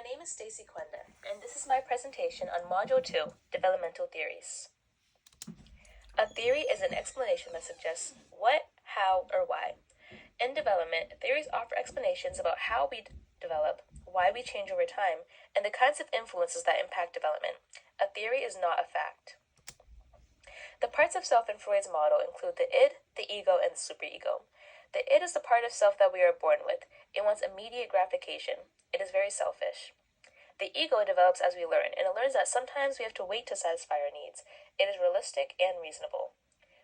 My name is Stacy Quenda, and this is my presentation on Module 2, Developmental Theories. A theory is an explanation that suggests what, how, or why. In development, theories offer explanations about how we develop, why we change over time, and the kinds of influences that impact development. A theory is not a fact. The parts of self in Freud's model include the id, the ego, and the superego. The id is the part of self that we are born with. It wants immediate gratification. It is very selfish. The ego develops as we learn, and it learns that sometimes we have to wait to satisfy our needs. It is realistic and reasonable.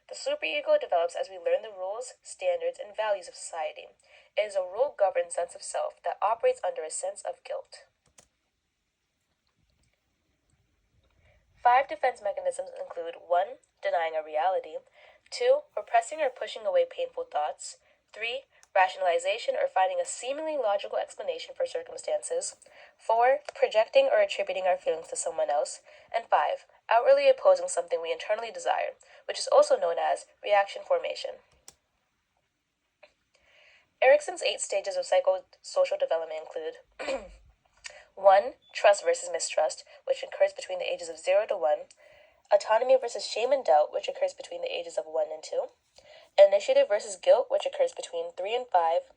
The superego develops as we learn the rules, standards, and values of society. It is a rule-governed sense of self that operates under a sense of guilt. 5 defense mechanisms include 1. Denying a reality, 2. Repressing or pushing away painful thoughts, 3. Rationalization or finding a seemingly logical explanation for circumstances, 4. Projecting or attributing our feelings to someone else, and 5. Outwardly opposing something we internally desire, which is also known as reaction formation. Erikson's 8 stages of psychosocial development include 1. Trust versus mistrust, which occurs between the ages of 0 to 1. Autonomy versus shame and doubt, which occurs between the ages of 1 and 2. Initiative versus guilt, which occurs between 3 and 5.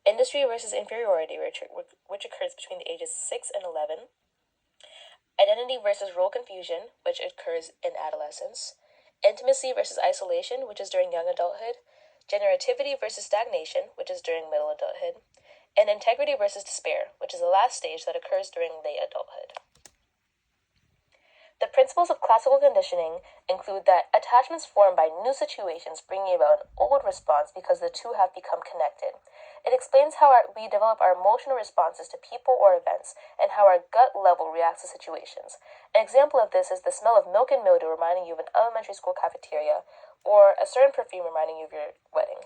Industry versus inferiority, which occurs between the ages 6 and 11. Identity versus role confusion, which occurs in adolescence. Intimacy versus isolation, which is during young adulthood. Generativity versus stagnation, which is during middle adulthood. And integrity versus despair, which is the last stage that occurs during late adulthood. The principles of classical conditioning include that attachments formed by new situations bring about an old response because the two have become connected. It explains how we develop our emotional responses to people or events and how our gut level reacts to situations. An example of this is the smell of milk and mildew reminding you of an elementary school cafeteria, or a certain perfume reminding you of your wedding.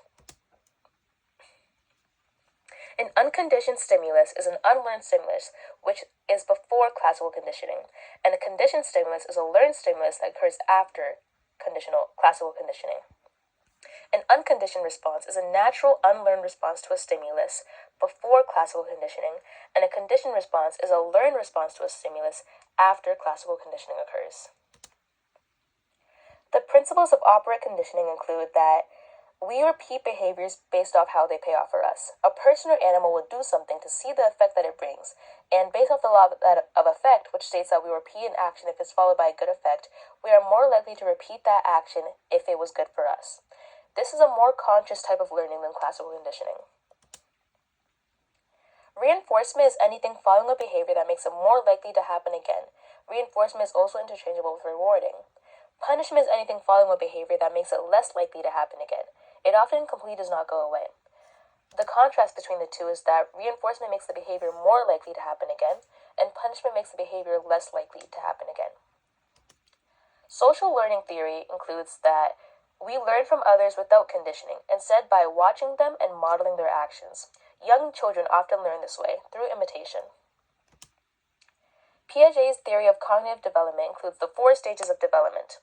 An unconditioned stimulus is an unlearned stimulus, which is before classical conditioning, and a conditioned stimulus is a learned stimulus that occurs after classical conditioning. An unconditioned response is a natural, unlearned response to a stimulus before classical conditioning, and a conditioned response is a learned response to a stimulus after classical conditioning occurs. The principles of operant conditioning include that we repeat behaviors based off how they pay off for us. A person or animal will do something to see the effect that it brings, and based off the law of effect, which states that we repeat an action if it's followed by a good effect, we are more likely to repeat that action if it was good for us. This is a more conscious type of learning than classical conditioning. Reinforcement is anything following a behavior that makes it more likely to happen again. Reinforcement is also interchangeable with rewarding. Punishment is anything following a behavior that makes it less likely to happen again. It often completely does not go away. The contrast between the two is that reinforcement makes the behavior more likely to happen again, and punishment makes the behavior less likely to happen again. Social learning theory includes that we learn from others without conditioning, instead by watching them and modeling their actions. Young children often learn this way, through imitation. Piaget's theory of cognitive development includes the 4 stages of development.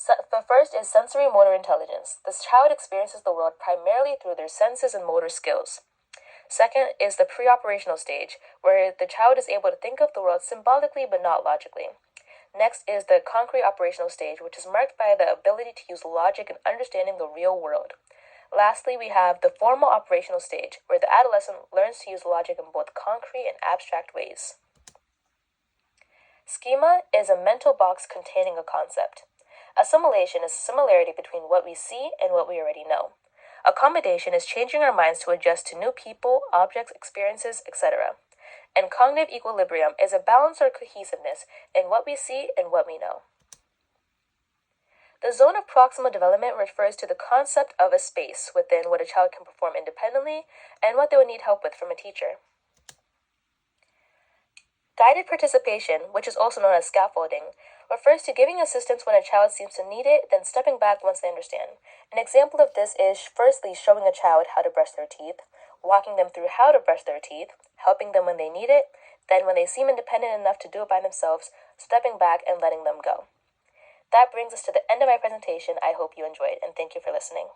The first is sensory motor intelligence. This child experiences the world primarily through their senses and motor skills. Second is the pre-operational stage, where the child is able to think of the world symbolically but not logically. Next is the concrete operational stage, which is marked by the ability to use logic in understanding the real world. Lastly, we have the formal operational stage, where the adolescent learns to use logic in both concrete and abstract ways. Schema is a mental box containing a concept. Assimilation is similarity between what we see and what we already know. Accommodation is changing our minds to adjust to new people, objects, experiences, etc. And cognitive equilibrium is a balance or cohesiveness in what we see and what we know. The zone of proximal development refers to the concept of a space within what a child can perform independently and what they would need help with from a teacher. Guided participation, which is also known as scaffolding, refers to giving assistance when a child seems to need it, then stepping back once they understand. An example of this is, firstly, showing a child how to brush their teeth, walking them through how to brush their teeth, helping them when they need it, then when they seem independent enough to do it by themselves, stepping back and letting them go. That brings us to the end of my presentation. I hope you enjoyed, and thank you for listening.